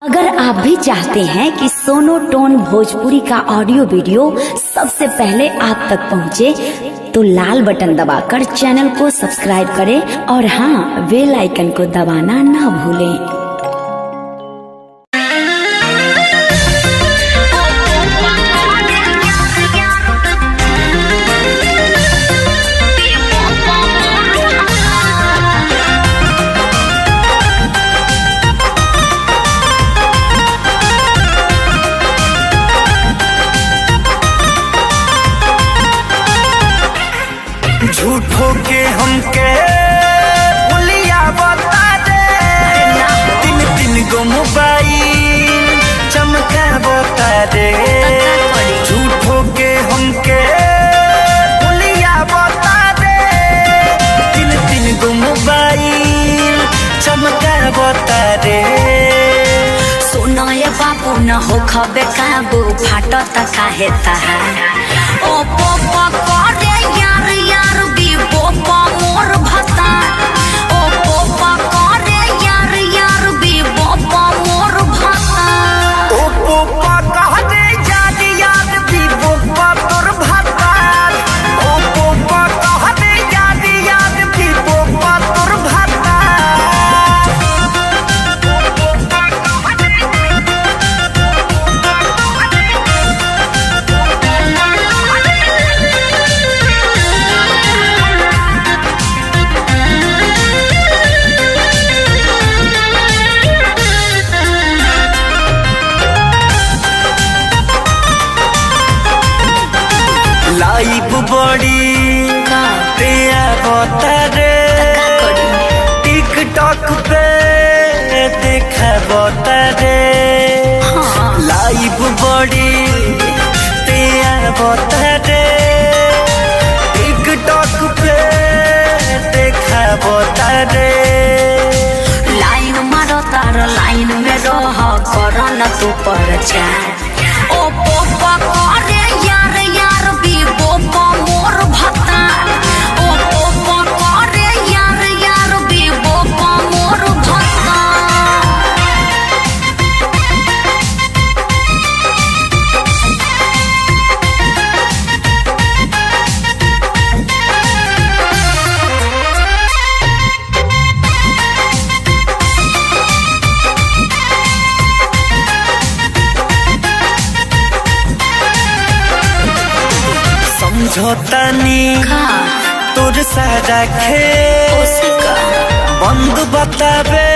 अगर आप भी चाहते हैं कि सोनो टोन भोजपुरी का ऑडियो वीडियो सबसे पहले आप तक पहुंचे, तो लाल बटन दबाकर चैनल को सब्सक्राइब करें और हाँ, बेल आइकन को दबाना ना भूलें। झूठो के हमके भूलिया बता दे, तीन तीन गो मोबाइल चमका बता दे। झूठो के हमके भूलिया बता दे, तीन तीन गो मोबाइल चमका बता दे। सुनो ये बाबू न हो खबे काबू, फाटो त काहे ताहा ओ पोपो करे यार यार भी पोपो मोर भता। ओ पोपो करे यार यार भी पोपो मोर भता। ओ पोपा कह दे याद याद भी पोपा तोर भता। ओ पोपा कह दे याद याद भी पोपा तोर भता। लाइव बड़ी तेरा बता रे, टिकटॉक पे देखा बता रे। लाइव बड़ी तेरा बता रे, टिकटॉक पे देखा बता रे। लाइन मारो तार लाइन में रह, करो न तू परचार। ओ पोपो करे यार यार भी पोपो मोर भता। ओ पोपो करे यार यार भी पोपो मोर भता। समझौतानी तोर सारा ओसिका बंद बताबे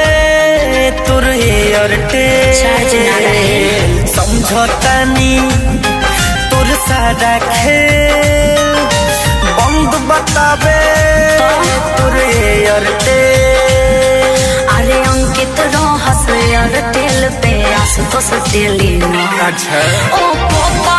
तोर चार्ज ना रहे। एयरटेल। समझौतानी तोर सारा बंद बताबे तोर एयरटेल। अरे अंकित रहस एयरटेल पे आसुतोष टेली न। अच्छा ओ पोपो